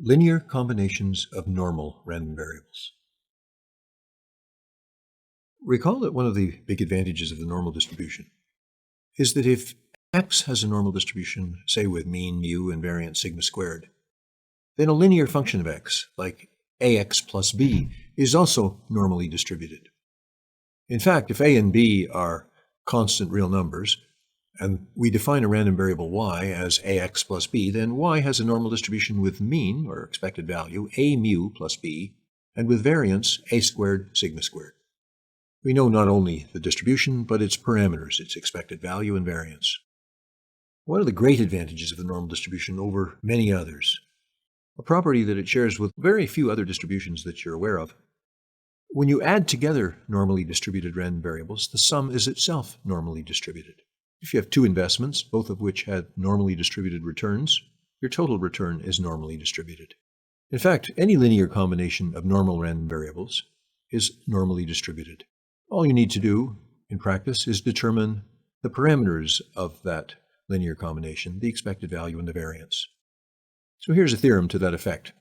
Linear combinations of normal random variables. Recall that one of the big advantages of the normal distribution is that if x has a normal distribution, say with mean mu and variance sigma squared, then a linear function of x, like ax plus b, is also normally distributed. In fact, if a and b are constant real numbers, and we define a random variable y as ax plus b, then y has a normal distribution with mean, or expected value, a mu plus b, and with variance, a squared sigma squared. We know not only the distribution, but its parameters, its expected value and variance. One of the great advantages of the normal distribution over many others, a property that it shares with very few other distributions that you're aware of, when you add together normally distributed random variables, the sum is itself normally distributed. If you have two investments, both of which had normally distributed returns, your total return is normally distributed. In fact, any linear combination of normal random variables is normally distributed. All you need to do in practice is determine the parameters of that linear combination, the expected value and the variance. So here's a theorem to that effect.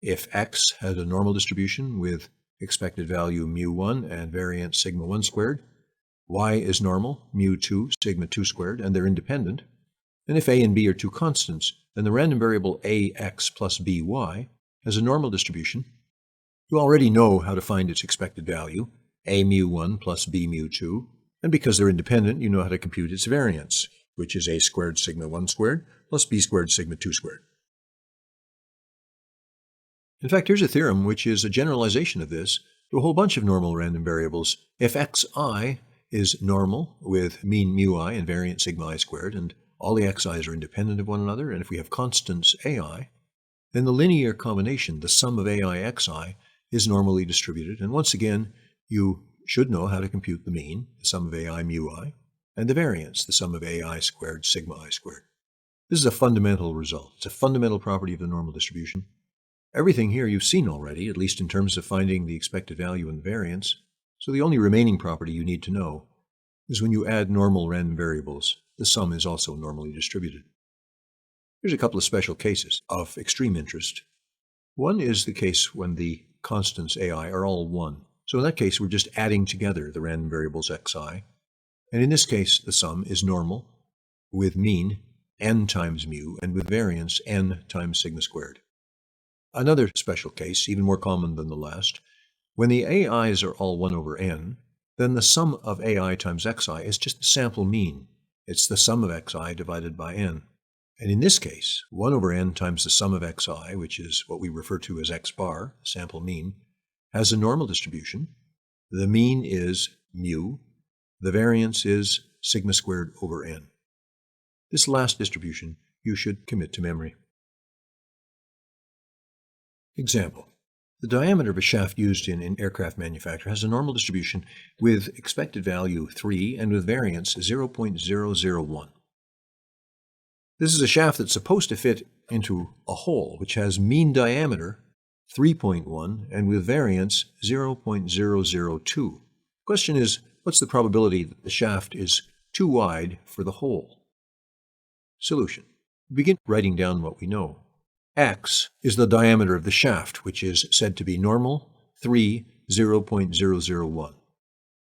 If x had a normal distribution with expected value mu1 and variance sigma 1 squared, y is normal, mu2, sigma 2 squared, and they're independent. And if a and b are two constants, then the random variable ax plus by has a normal distribution. You already know how to find its expected value, a mu1 plus b mu2, and because they're independent, you know how to compute its variance, which is a squared sigma 1 squared plus b squared sigma 2 squared. In fact, here's a theorem which is a generalization of this to a whole bunch of normal random variables. If xi is normal with mean mu I and variance sigma I squared, and all the xi's are independent of one another, and if we have constants ai, then the linear combination, the sum of ai xi, is normally distributed. And once again, you should know how to compute the mean, the sum of ai mu I, and the variance, the sum of ai squared sigma I squared. This is a fundamental result. It's a fundamental property of the normal distribution. Everything here you've seen already, at least in terms of finding the expected value and the variance. So the only remaining property you need to know is when you add normal random variables, the sum is also normally distributed. Here's a couple of special cases of extreme interest. One is the case when the constants ai are all 1. So in that case, we're just adding together the random variables xi. And in this case, the sum is normal with mean n times mu and with variance n times sigma squared. Another special case, even more common than the last, when the ai's are all 1 over n, then the sum of ai times xi is just the sample mean. It's the sum of xi divided by n. And in this case, 1 over n times the sum of xi, which is what we refer to as x bar, sample mean, has a normal distribution. The mean is mu. The variance is sigma squared over n. This last distribution you should commit to memory. Example. The diameter of a shaft used in aircraft manufacture has a normal distribution with expected value 3 and with variance 0.001. This is a shaft that's supposed to fit into a hole which has mean diameter 3.1 and with variance 0.002. The question is, what's the probability that the shaft is too wide for the hole? Solution. Begin writing down what we know. X is the diameter of the shaft, which is said to be normal, 3, 0.001.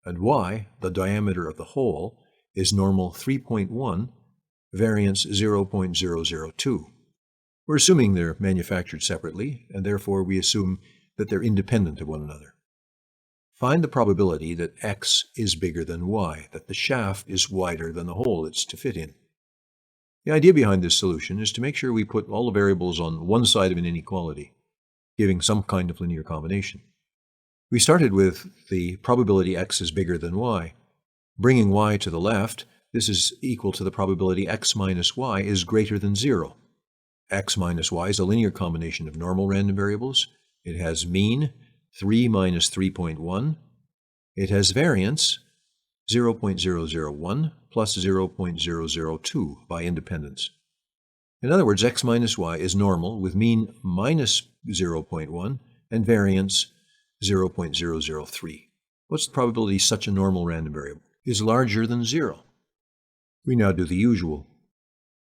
And Y, the diameter of the hole, is normal 3.1, variance 0.002. We're assuming they're manufactured separately, and therefore we assume that they're independent of one another. Find the probability that X is bigger than Y, that the shaft is wider than the hole it's to fit in. The idea behind this solution is to make sure we put all the variables on one side of an inequality, giving some kind of linear combination. We started with the probability x is bigger than y. Bringing y to the left, this is equal to the probability x minus y is greater than 0. X minus y is a linear combination of normal random variables. It has mean, 3 minus 3.1. It has variance, 0.001 plus 0.002 by independence. In other words, x minus y is normal with mean minus 0.1 and variance 0.003. What's the probability such a normal random variable is larger than 0? We now do the usual.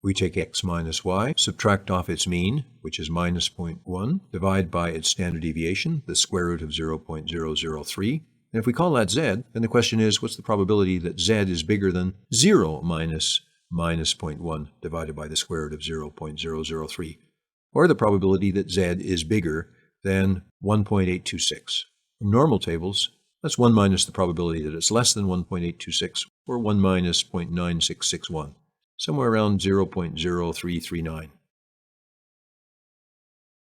We take x minus y, subtract off its mean, which is minus 0.1, divide by its standard deviation, the square root of 0.003. And if we call that z, then the question is, what's the probability that z is bigger than 0 minus 0.1 divided by the square root of 0.003? Or the probability that z is bigger than 1.826. From normal tables, that's 1 minus the probability that it's less than 1.826, or 1 minus 0.9661, somewhere around 0.0339.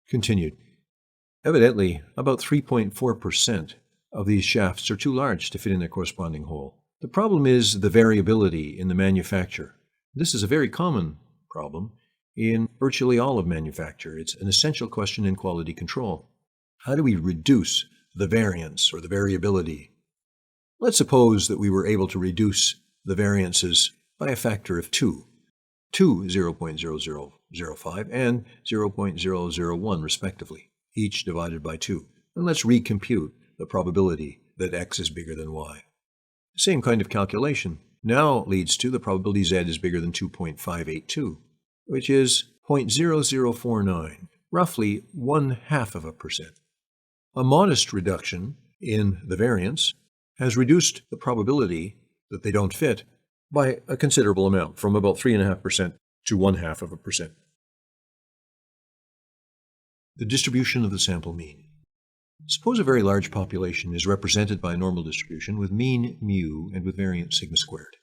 Continued. Evidently, about 3.4% of these shafts are too large to fit in their corresponding hole. The problem is the variability in the manufacture. This is a very common problem in virtually all of manufacture. It's an essential question in quality control. How do we reduce the variance or the variability? Let's suppose that we were able to reduce the variances by a factor of 2 to 0.0005 and 0.001 respectively, each divided by 2. And let's recompute the probability that x is bigger than y. The same kind of calculation now leads to the probability z is bigger than 2.582, which is 0.0049, roughly 0.5%. A modest reduction in the variance has reduced the probability that they don't fit by a considerable amount, from about 3.5% to 0.5%. The distribution of the sample mean. Suppose a very large population is represented by a normal distribution with mean mu and with variance sigma squared.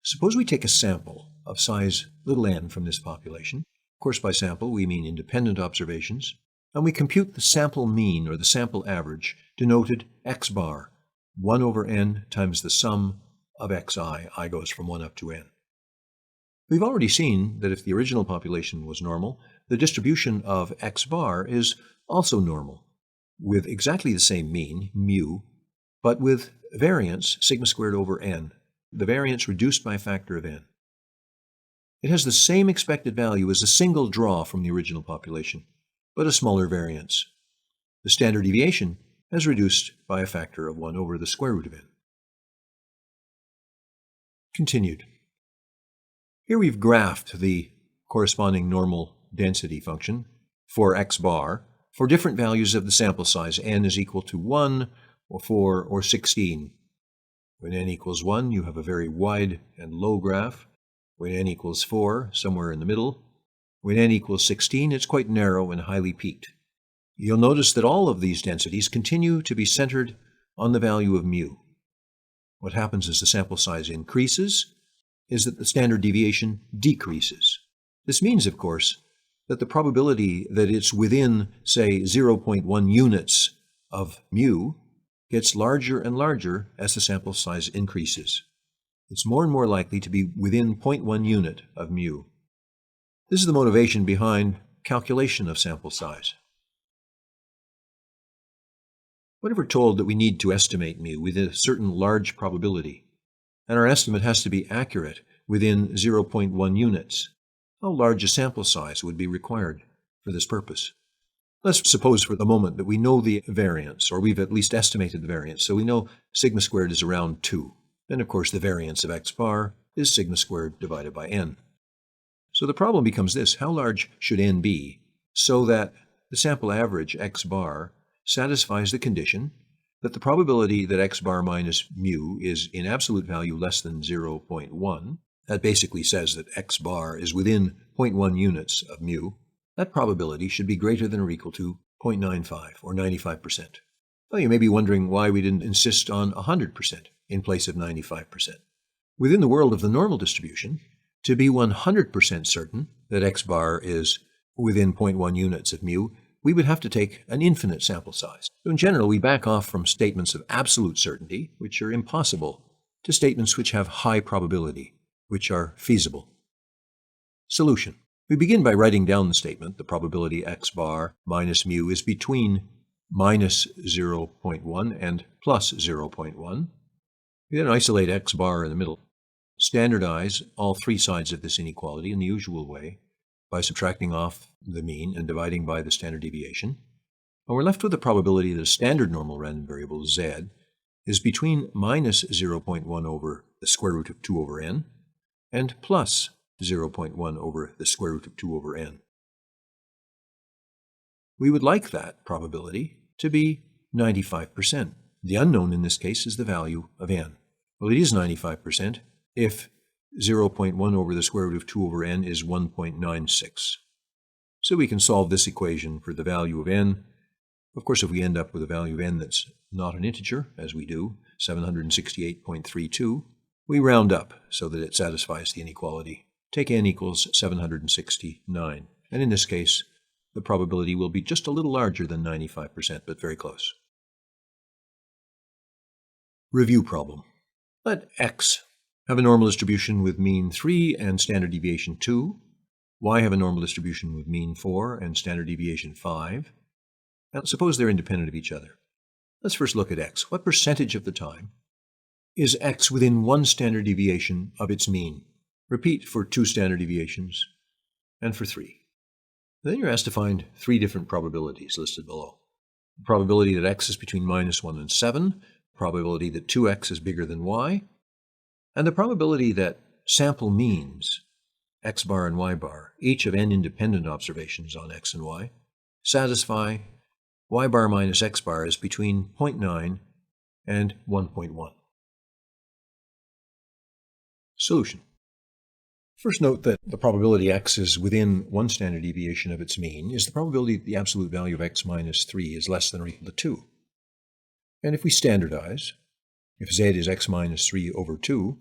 Suppose we take a sample of size little n from this population. Of course, by sample we mean independent observations, and we compute the sample mean or the sample average denoted x bar, 1 over n times the sum of xi. I goes from 1 up to n. We've already seen that if the original population was normal, the distribution of x bar is also normal, with exactly the same mean, mu, but with variance, sigma squared over n, the variance reduced by a factor of n. It has the same expected value as a single draw from the original population, but a smaller variance. The standard deviation has reduced by a factor of 1 over the square root of n. Continued. Here we've graphed the corresponding normal density function for x bar for different values of the sample size. N is equal to 1, or 4, or 16. When n equals 1, you have a very wide and low graph. When n equals 4, somewhere in the middle. When n equals 16, it's quite narrow and highly peaked. You'll notice that all of these densities continue to be centered on the value of mu. What happens as the sample size increases is that the standard deviation decreases. This means, of course, that the probability that it's within, say, 0.1 units of mu gets larger and larger as the sample size increases. It's more and more likely to be within 0.1 unit of mu. This is the motivation behind calculation of sample size. Whenever told that we need to estimate mu with a certain large probability, and our estimate has to be accurate within 0.1 units, how large a sample size would be required for this purpose? Let's suppose for the moment that we know the variance, or we've at least estimated the variance, so we know sigma squared is around 2. Then, of course, the variance of x bar is sigma squared divided by n. So the problem becomes this: how large should n be so that the sample average x bar satisfies the condition that the probability that x bar minus mu is in absolute value less than 0.1, that basically says that x bar is within 0.1 units of mu, that probability should be greater than or equal to 0.95 or 95%. Well, you may be wondering why we didn't insist on 100% in place of 95%. Within the world of the normal distribution, to be 100% certain that x bar is within 0.1 units of mu, we would have to take an infinite sample size. So in general, we back off from statements of absolute certainty, which are impossible, to statements which have high probability, which are feasible. Solution. We begin by writing down the statement: the probability x bar minus mu is between minus 0.1 and plus 0.1. We then isolate x bar in the middle. Standardize all three sides of this inequality in the usual way by subtracting off the mean and dividing by the standard deviation. And we're left with the probability that a standard normal random variable, z, is between minus 0.1 over the square root of 2 over n and plus 0.1 over the square root of 2 over n. We would like that probability to be 95%. The unknown in this case is the value of n. Well, it is 95% if 0.1 over the square root of 2 over n is 1.96. So we can solve this equation for the value of n. Of course, if we end up with a value of n that's not an integer, as we do, 768.32, we round up so that it satisfies the inequality. Take n equals 769, and in this case, the probability will be just a little larger than 95%, but very close. Review problem. Let x have a normal distribution with mean 3 and standard deviation 2, y have a normal distribution with mean 4 and standard deviation 5, and suppose they're independent of each other. Let's first look at x. What percentage of the time is x within one standard deviation of its mean? Repeat for 2 standard deviations and for 3. Then you're asked to find 3 different probabilities listed below. The probability that x is between -1 and 7, the probability that 2x is bigger than y, and the probability that sample means, x bar and y bar, each of n independent observations on x and y, satisfy y bar minus x bar is between 0.9 and 1.1. Solution. First note that the probability x is within one standard deviation of its mean is the probability that the absolute value of x minus 3 is less than or equal to 2. And if we standardize, if z is x minus 3 over 2,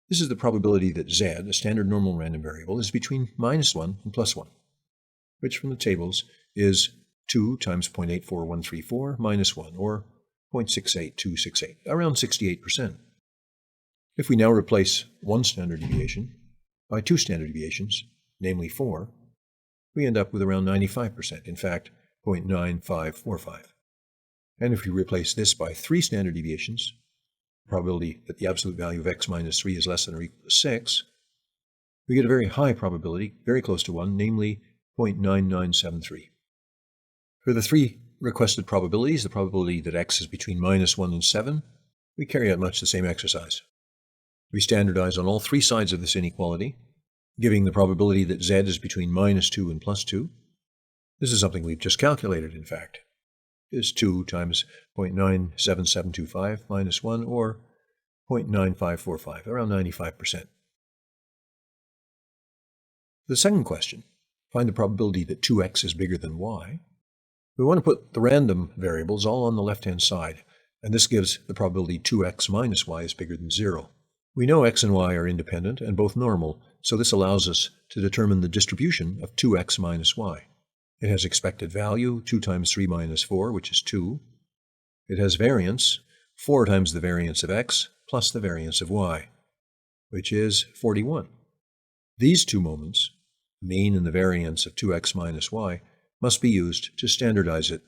this is the probability that z, a standard normal random variable, is between -1 and +1, which from the tables is 2 times 0.84134 minus 1, or 0.68268, around 68%. If we now replace one standard deviation by 2 standard deviations, namely 4, we end up with around 95%, in fact, 0.9545. And if we replace this by 3 standard deviations, the probability that the absolute value of x minus 3 is less than or equal to 6, we get a very high probability, very close to 1, namely 0.9973. For the 3 requested probabilities, the probability that x is between -1 and 7, we carry out much the same exercise. We standardize on all 3 sides of this inequality, giving the probability that z is between -2 and +2. This is something we've just calculated, in fact. It is 2 times 0.97725 minus 1, or 0.9545, around 95%. The second question, find the probability that 2x is bigger than y. We want to put the random variables all on the left-hand side, and this gives the probability 2x minus y is bigger than 0. We know x and y are independent and both normal, so this allows us to determine the distribution of 2x minus y. It has expected value, 2 times 3 minus 4, which is 2. It has variance, 4 times the variance of x plus the variance of y, which is 41. These 2 moments, the mean and the variance of 2x minus y, must be used to standardize it.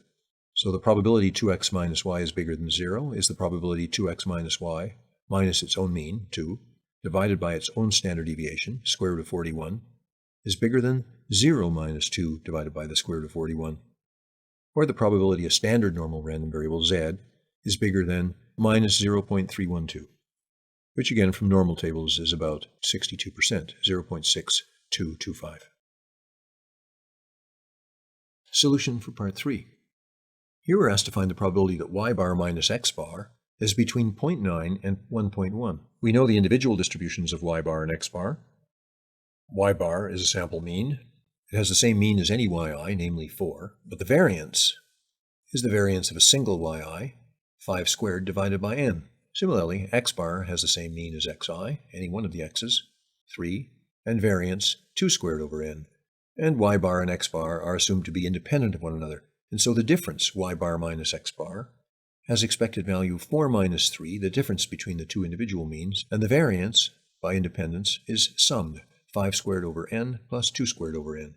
So the probability 2x minus y is bigger than 0 is the probability 2x minus y minus its own mean, 2, divided by its own standard deviation, square root of 41, is bigger than 0 minus 2 divided by the square root of 41. Or the probability a standard normal random variable, z, is bigger than minus 0.312, which again from normal tables is about 62%, 0.6225. Solution for part 3. Here we're asked to find the probability that y bar minus x bar is between 0.9 and 1.1. We know the individual distributions of y bar and x bar. Y bar is a sample mean. It has the same mean as any yi, namely 4, but the variance is the variance of a single yi, 5 squared divided by n. Similarly, x bar has the same mean as xi, any one of the x's, 3, and variance 2 squared over n. And y bar and x bar are assumed to be independent of one another, and so the difference, y bar minus x bar, has expected value 4 minus 3, the difference between the 2 individual means, and the variance, by independence, is summed, 5 squared over n plus 2 squared over n.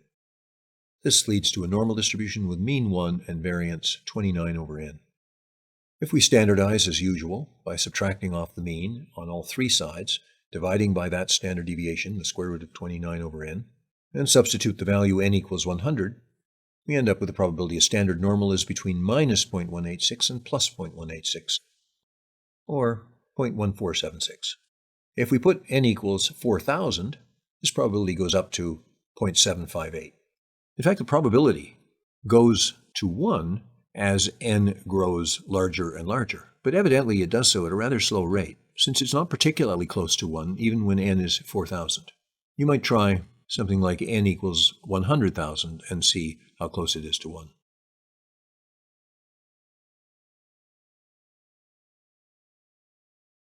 This leads to a normal distribution with mean 1 and variance 29 over n. If we standardize as usual by subtracting off the mean on all 3 sides, dividing by that standard deviation, the square root of 29 over n, and substitute the value n equals 100, we end up with the probability a standard normal is between minus 0.186 and plus 0.186, or 0.1476. If we put n equals 4,000, This probability goes up to 0.758. In fact, the probability goes to 1 as n grows larger and larger, but evidently it does so at a rather slow rate, since it's not particularly close to 1 even when n is 4,000. You might try something like n equals 100,000 and see how close it is to 1.